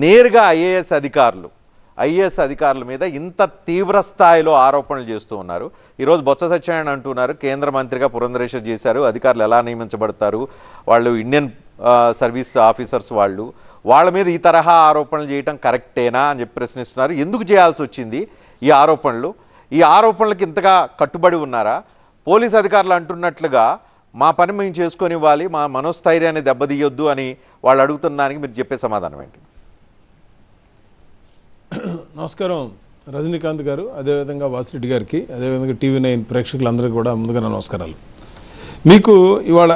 నేరుగా ఐఏఎస్ అధికారుల మీద ఇంత తీవ్ర స్థాయిలో ఆరోపణలు చేస్తూ ఉన్నారు. ఈరోజు బొత్స సత్యనారాయణ అంటున్నారు కేంద్ర మంత్రిగా పురంధరేశ్వర్ చేశారు, అధికారులు ఎలా నియమించబడతారు, వాళ్ళు ఇండియన్ సర్వీస్ ఆఫీసర్స్ వాళ్ళ మీద ఈ తరహా ఆరోపణలు చేయటం కరెక్టేనా అని చెప్పి ప్రశ్నిస్తున్నారు. ఎందుకు చేయాల్సి వచ్చింది ఈ ఆరోపణలకు ఇంతగా కట్టుబడి ఉన్నారా? పోలీస్ అధికారులు అంటున్నట్లుగా మా పని మేము చేసుకొని ఇవ్వాలి, మా మనోస్థైర్యాన్ని దెబ్బతీయొద్దు అని వాళ్ళు అడుగుతున్న దానికి మీరు చెప్పే సమాధానం ఏంటి? నమస్కారం రజనీకాంత్ గారు, అదేవిధంగా వాసిరెడ్డి గారికి, అదేవిధంగా TV9 ప్రేక్షకులందరికీ కూడా ముందుగా నమస్కారాలు. మీకు ఇవాళ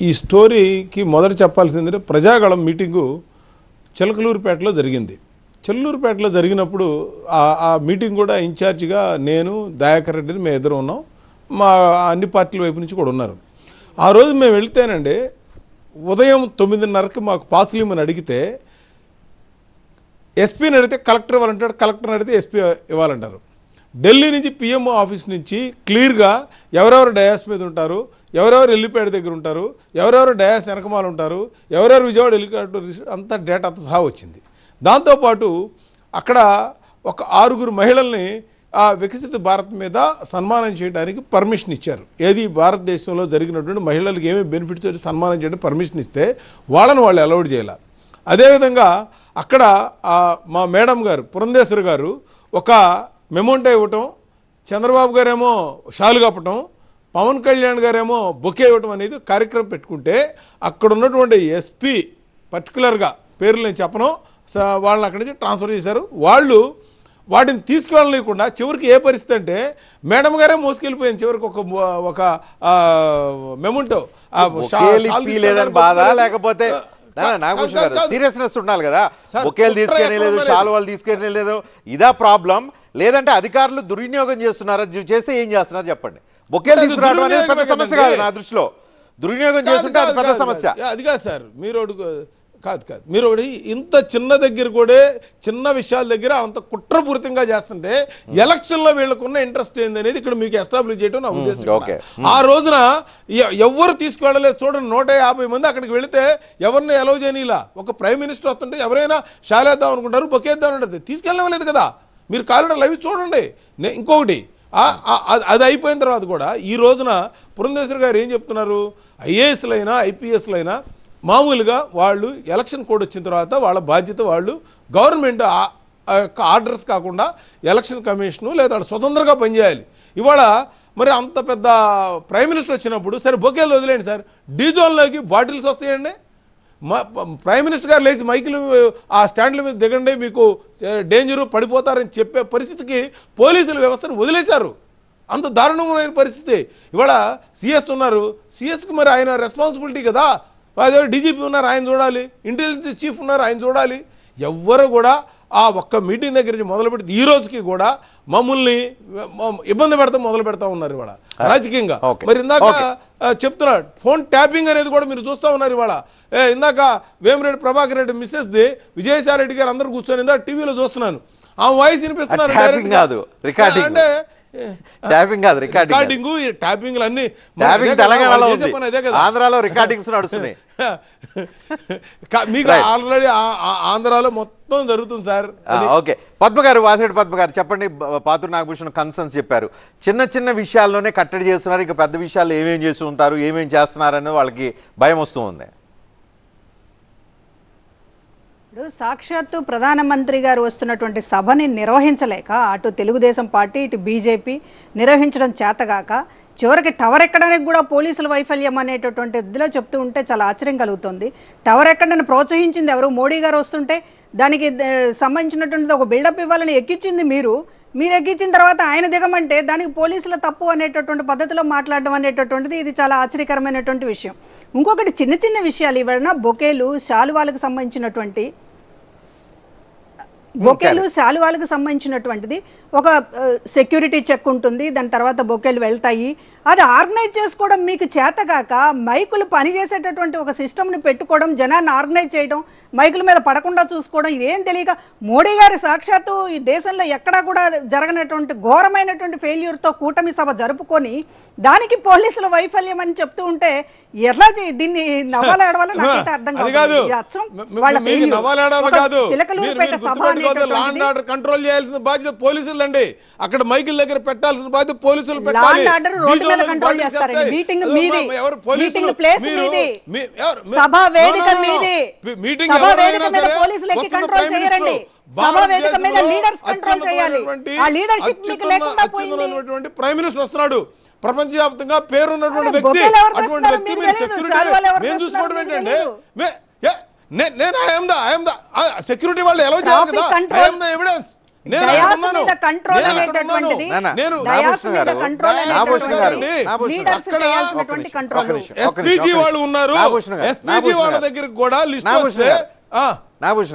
ఈ స్టోరీకి మొదట చెప్పాల్సింది ప్రజాగళం మీటింగు చిలకలూరుపేటలో జరిగింది. చిలకలూరుపేటలో జరిగినప్పుడు ఆ మీటింగ్ కూడా ఇన్ఛార్జిగా నేను దయాకర్ రెడ్డిని మేము ఇద్దరు ఉన్నాం, మా అన్ని పార్టీల వైపు నుంచి కూడా ఉన్నారు. ఆ రోజు మేము వెళితేనండి ఉదయం 9:30కి మాకు పాసులు ఇవ్వమని అడిగితే ఎస్పీని అడిగితే కలెక్టర్ ఇవ్వాలంటాడు, కలెక్టర్ని అడిగితే ఎస్పీ ఇవ్వాలంటారు. ఢిల్లీ నుంచి పిఎంఓ ఆఫీస్ నుంచి క్లియర్గా ఎవరెవరు డయాస్ మీద ఉంటారు, ఎవరెవరు ఎల్లిపేట దగ్గర ఉంటారు, ఎవరెవరు డయాస్ వెనకమాలు ఉంటారు, ఎవరెవరు విజయవాడ హెలికాప్టర్ అంతా డేటాతో సహా వచ్చింది. దాంతోపాటు అక్కడ ఒక 6 మహిళల్ని ఆ వికసిత భారత్ మీద సన్మానం చేయడానికి పర్మిషన్ ఇచ్చారు. ఏది భారతదేశంలో జరిగినటువంటి మహిళలకు ఏమేమి బెనిఫిట్స్ వచ్చి సన్మానం చేయడానికి పర్మిషన్ ఇస్తే వాళ్ళు అలౌడ్ చేయాలి. అదేవిధంగా అక్కడ మా మేడం గారు పురంధేశ్వరి గారు ఒక మెమోంటో ఇవ్వటం, చంద్రబాబు గారేమో షాలు కప్పటం, పవన్ కళ్యాణ్ గారేమో బొకే ఇవ్వటం అనేది కార్యక్రమం పెట్టుకుంటే అక్కడ ఉన్నటువంటి ఎస్పీ పర్టికులర్గా పేర్లు నేను చెప్పను, వాళ్ళని అక్కడి నుంచి ట్రాన్స్ఫర్ చేశారు. వాళ్ళు వాటిని తీసుకెళ్ళలేకుండా చివరికి ఏ పరిస్థితి అంటే మేడం గారే మోసుకెళ్ళిపోయింది. చివరికి ఒక మెమోంటో లేకపోతే సీరియస్నెస్ ఉండాలి కదా, బొకేలు తీసుకెళ్ళలేదు, శాలువాలు తీసుకెళ్ళలేదు, ఇదా ప్రాబ్లం? లేదంటే అధికారులు దుర్వినియోగం చేస్తున్నారా? చేస్తే ఏం చేస్తున్నారు చెప్పండి. బొకేలు తీసుకురావడం అనేది పెద్ద సమస్య కాదు నా దృష్టిలో, దుర్వినియోగం చేస్తుంటే అది పెద్ద సమస్య. అది కాదు సార్, మీరు ఇంత చిన్న దగ్గర కూడా చిన్న విషయాల దగ్గర అంత కుట్రపూరితంగా చేస్తుంటే ఎలక్షన్లో వీళ్ళకున్న ఇంట్రెస్ట్ ఏందనేది ఇక్కడ మీకు ఎస్టాబ్లిష్ చేయడం నా ఉద్దేశం. ఆ రోజున ఎవరు తీసుకువెళ్ళలేదు చూడండి, 150 మంది అక్కడికి వెళితే ఎవరిని అలౌ చేయనిలా. ఒక ప్రైమ్ మినిస్టర్ వస్తుంటే ఎవరైనా షాలేద్దాం అనుకుంటారు, బొకేద్దాం ఉంటుంది, తీసుకెళ్ళలేదు కదా. మీరు కాలిడర్ లైవ్ చూడండి. ఇంకొకటి అది అయిపోయిన తర్వాత కూడా ఈ రోజున పురంధేశ్వరి గారు ఏం చెప్తున్నారు, ఐఏఎస్లైనా ఐపీఎస్లైనా మామూలుగా వాళ్ళు ఎలక్షన్ కోడ్ వచ్చిన తర్వాత వాళ్ళ బాధ్యత వాళ్ళు గవర్నమెంట్ యొక్క ఆర్డర్స్ కాకుండా ఎలక్షన్ కమిషను లేదా స్వతంత్రంగా పనిచేయాలి. ఇవాళ మరి అంత పెద్ద ప్రైమ్ మినిస్టర్ వచ్చినప్పుడు సరే బొకేలు వదిలేండి సార్, డీజోన్లోకి బాటిల్స్ వస్తాయండి. ప్రైమ్ మినిస్టర్ గారు లేచి మైకులు ఆ స్టాండ్ల మీద దిగండి, మీకు డేంజరు, పడిపోతారని చెప్పే పరిస్థితికి పోలీసుల వ్యవస్థను వదిలేశారు. అంత దారుణమైన పరిస్థితి. ఇవాళ సిఎస్ ఉన్నారు, సిఎస్కి మరి ఆయన రెస్పాన్సిబిలిటీ కదా. అదే డీజీపీ ఉన్నారు, ఆయన చూడాలి, ఇంటెలిజెన్స్ చీఫ్ ఉన్నారు, ఆయన చూడాలి. ఎవ్వరు కూడా ఆ ఒక్క మీటింగ్ దగ్గర నుంచి మొదలు పెడితే ఈ రోజుకి కూడా మమ్మల్ని ఇబ్బంది మొదలు పెడతా ఉన్నారు ఇవాళ రాజకీయంగా. మరి ఇందాక చెప్తున్నా ఫోన్ ట్యాపింగ్ అనేది కూడా మీరు చూస్తూ ఉన్నారు ఇవాళ. ఇందాక వేమిరెడ్డి ప్రభాకర్ రెడ్డి మిస్సెస్ ది విజయసాయి రెడ్డి గారు అందరూ కూర్చొని ఇందాక టీవీలో చూస్తున్నాను, ఆ వాయిస్ వినిపిస్తున్నారు. అంటే ఆంధ్రాలో రికార్డింగ్స్ నడుస్తున్నాయి, మీకు ఆల్రెడీ ఆంధ్రాలో మొత్తం జరుగుతుంది సార్. ఓకే పద్మ గారు, వాసిరెడ్డి పద్మ గారు చెప్పండి. పాతూరు నాగభూషణ్ కన్సర్న్స్ చెప్పారు, చిన్న చిన్న విషయాల్లోనే కట్టడి చేస్తున్నారు, ఇక పెద్ద విషయాలు ఏమేం చేస్తూ ఉంటారు, ఏమేం చేస్తున్నారని వాళ్ళకి భయం వస్తూ ఉంది. ఇప్పుడు సాక్షాత్తు ప్రధానమంత్రి గారు వస్తున్నటువంటి సభని నిర్వహించలేక అటు తెలుగుదేశం పార్టీ ఇటు బీజేపీ నిర్వహించడం చేతగాక చివరికి టవర్ ఎక్కడానికి కూడా పోలీసుల వైఫల్యం అనేటటువంటి ఇదిలో చెప్తూ ఉంటే చాలా ఆశ్చర్యం కలుగుతుంది. టవర్ ఎక్కడని ప్రోత్సహించింది ఎవరు? మోడీ గారు వస్తుంటే దానికి సంబంధించినటువంటిది ఒక బిల్డప్ ఇవ్వాలని ఎక్కించింది మీరు ఎక్కించిన తర్వాత ఆయన దిగమంటే దానికి పోలీసుల తప్పు అనేటటువంటి పద్ధతిలో మాట్లాడడం అనేటటువంటిది ఇది చాలా ఆశ్చర్యకరమైనటువంటి విషయం. ఇంకొకటి చిన్న చిన్న విషయాలు ఇవన్న బొకేలు శాలువాలకు సంబంధించినటువంటి బొకేలు శాలువాలకు సంబంధించినటువంటిది ఒక సెక్యూరిటీ చెక్ ఉంటుంది, దాని తర్వాత బొకేలు వెళ్తాయి. అది ఆర్గనైజ్ చేసుకోవడం మీకు చేతగాక మైకులు పనిచేసేటటువంటి ఒక సిస్టమ్ని పెట్టుకోవడం, జనాన్ని ఆర్గనైజ్ చేయడం, మైకుల మీద పడకుండా చూసుకోవడం, ఇదేం తెలియక మోడీ గారి సాక్షాత్తు ఈ దేశంలో ఎక్కడా కూడా జరగనటువంటి ఘోరమైనటువంటి ఫెయిల్యూర్తో కూటమి సభ జరుపుకొని దానికి పోలీసుల వైఫల్యం అని చెప్తూ ఉంటే ఎలా దీన్ని నవ్వాలాడవాలో నాకైతే అర్థం కాదు. చిలకలూరుపేట సభ కంట్రోల్ చేయాల్సిన బాధ్యత పోలీసులండి. అక్కడ మైకుల దగ్గర పెట్టాల్సిన బాధ్యత పోలీసులు. కంట్రోల్ చేస్తారండి. మీటింగ్ మీది, మీటింగ్ ప్లేస్ మీది, సభ వేదిక మీది. సభ వేదిక మీద పోలీసులు ఎక్కి కంట్రోల్ చేయరండి. సభ వేదిక మీద లీడర్స్ కంట్రోల్ చేయాలి. ఆ లీడర్షిప్ మీకు లేకుండా పోయింది. ప్రైమ్ మినిస్టర్ వస్తున్నాడు, ప్రపంచవ్యాప్తంగా పేరున్నటువంటి వ్యక్తి. అటువంటి వ్యక్తి మీరు చూసుకోవడం ఏంటంటే సెక్యూరిటీ వాళ్ళు ఎలా చేయాలి కదా, ఎవిడెన్స్ ఎస్పీజీ వాళ్ళు ఉన్నారు, ఎస్పీజీ వాళ్ళ దగ్గరికి కూడా లిస్ట్